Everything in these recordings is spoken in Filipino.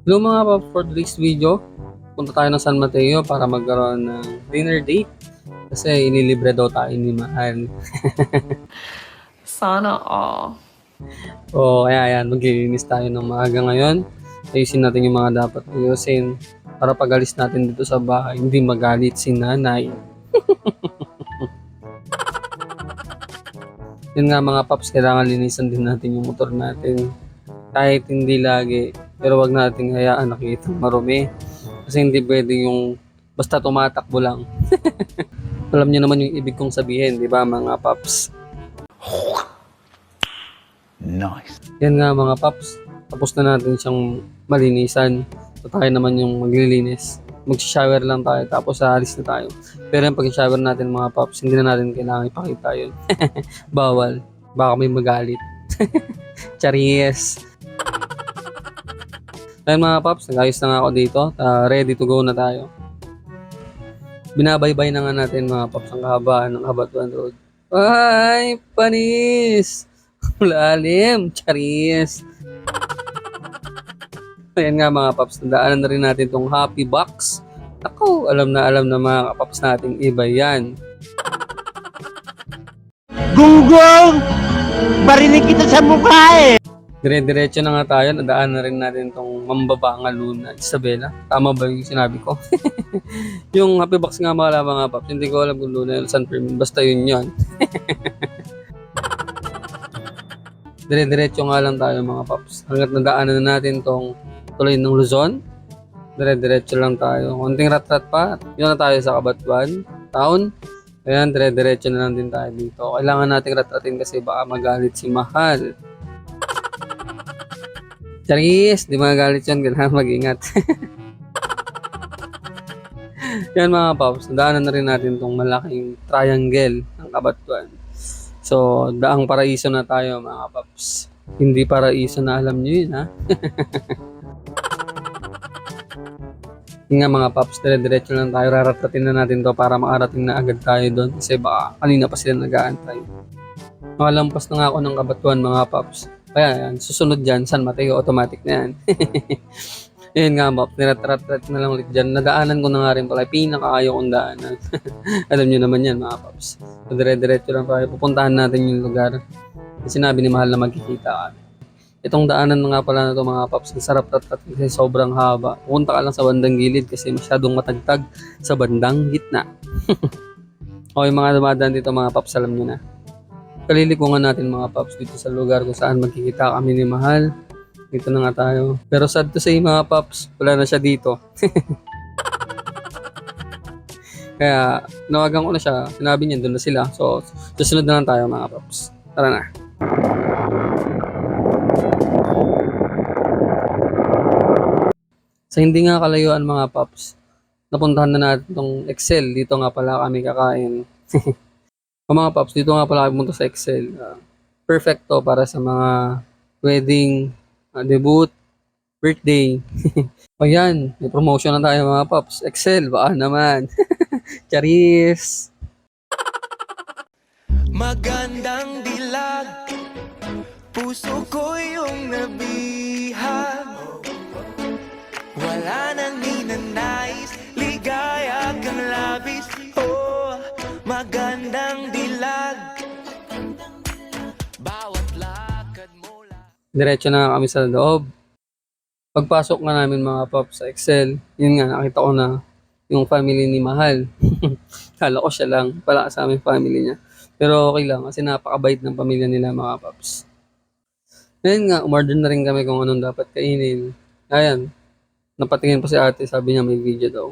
Hello mga paps, for today's video, punta tayo ng San Mateo para magkaroon ng dinner date kasi inilibre daw tayo ni Mahal. Sana all. O kaya ayan, maglilinis tayo ng maaga ngayon. Ayusin natin yung mga dapat ayusin para pag alis natin dito sa bahay, hindi magalit si nanay. Yun nga mga paps, kailangan linisan din natin yung motor natin. Kahit hindi lagi, pero wag nating hayaan nakita marumi. Kasi hindi pwede yung basta tumatakbo lang. Alam niyo naman yung ibig kong sabihin, di ba mga paps? Nice. Yan nga mga paps, tapos na natin siyang malinisan. So tayo naman yung maglilinis. Mag-shower lang tayo, tapos aalis na tayo. Pero yung pag-shower natin mga paps, hindi na natin kailangan ipakita yun. Bawal. Baka may magalit. Charies. Ayun mga paps, nag-ayos na nga ako dito. Ready to go na tayo. Binabaybay na nga natin mga paps ang kahabaan ng Habatuan Road. Ay, panis! Lalim, charis. Ayan nga mga paps, nadaanan na rin natin tong Happy Box. Ako, alam na mga paps nating iba yan. Gunggong! Barinig kita sa mukha eh! Dire-diretso na nga tayo, nadaan na rin natin tong Mambabanga Luna, Isabela. Tama ba yung sinabi ko? Yung Happy Box nga mga paps, hindi ko alam kung Luna yun, San Fermin, basta yun yun. Dire-diretso nga lang tayo mga paps. Hanggat nadaanan na natin tong tuloy ng Luzon, dire-diretso lang tayo. Konting rat-rat pa, yun na tayo sa Cabanatuan Town. Ayan, dire-diretso na lang din tayo dito. Kailangan nating rat-ratin kasi baka magalit si Mahal. Charis, di magagalit yun, kailangan mag-ingat. Yan mga paps, nadaanan na rin natin tong malaking triangle ng Cabanatuan. So, daang paraiso na tayo mga paps. Hindi paraiso na alam nyo yun ha. Yun nga mga paps, dire-diretso lang tayo. Raratratin na natin to para makarating na agad tayo doon. Kasi baka kanina pa sila nag-aantay. Makalampas na nga ako ng Cabanatuan mga paps. Kaya yan, susunod dyan, San Mateo, automatic na yan. Yun nga paps, niratrat na lang ulit dyan. Nadaanan ko na nga rin pala, pinakaayaw kong daanan. Alam nyo naman yan mga paps. So, dire-diretso lang tayo. Pupuntahan natin yung lugar. Sinabi ni Mahal na magkikita kami. Itong daanan na nga pala na ito mga paps, ang sarap rat-rat kasi sobrang haba. Pupunta ka lang sa bandang gilid kasi masyadong matagtag sa bandang gitna. O yung mga dumadaan dito mga paps, alam nyo na. Kalilikungan natin mga paps dito sa lugar kung saan magkikita kami ni Mahal. Dito na nga tayo. Pero sad to say mga paps, wala na siya dito. Kaya nawagan ko na siya, sinabi niya doon na sila. So susunod na lang tayo mga paps. Tara na. Sa hindi nga kalayuan mga paps, napuntahan na natin itong Excel. Dito nga pala kami kakain. O mga paps, dito nga pala kami punta sa Excel. Perfecto para sa mga wedding, debut, birthday. O yan, may promotion na tayo mga paps. Excel, baka naman. Charis! Magandang dilag, puso ko yung nabihag. Wala nang ninanais, ligaya kang labis. Oh, magandang dilag, bawat lakad mo Diretso na kami sa loob. Pagpasok nga namin mga paps sa Excel, yun nga, nakita ko na yung family ni Mahal. Kala ko siya lang, pala sa aming family niya. Pero okay lang kasi napakabait ng pamilya nila mga paps. Ngayon nga, umorder na rin kami kung anong dapat kainin. Ayan, napatingin pa si ate, sabi niya may video daw.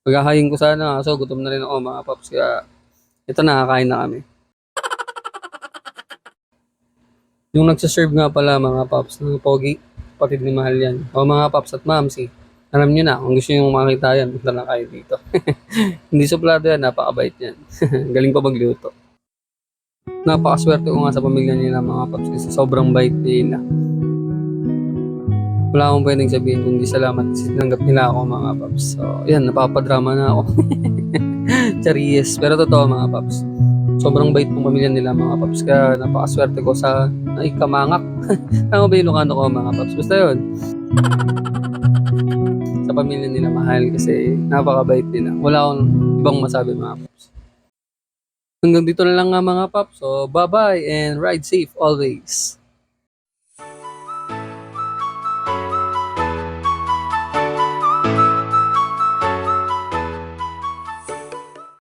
Maghahayin ko sana, so gutom na rin ako mga paps. Kaya ito na, kakain na kami. Yung nagsaserve nga pala mga paps ng pogi, patid ni Mahal yan. O mga paps at mamsi, alam nyo na, kung gusto nyo makita yan, punta lang kayo dito. Hindi suplado yan, napakabait yan. Galing pa magluto. Napakaswerte ko nga sa pamilya nila mga paps kasi sobrang bait nila. Wala akong pwedeng sabihin kung di salamat kasi tinanggap nila ako mga paps. So, yan, napapadrama na ako. Charies. Pero totoo mga paps. Sobrang bait ng pamilya nila mga paps. Kaya napakaswerte ko sa kamangak. Tama ba yung Ilocano ko mga paps? Basta yun. Sa pamilya nila mahal kasi napakabait nila. Wala akong ibang masabi mga paps. Hanggang dito na lang nga mga paps. So bye-bye and ride safe always.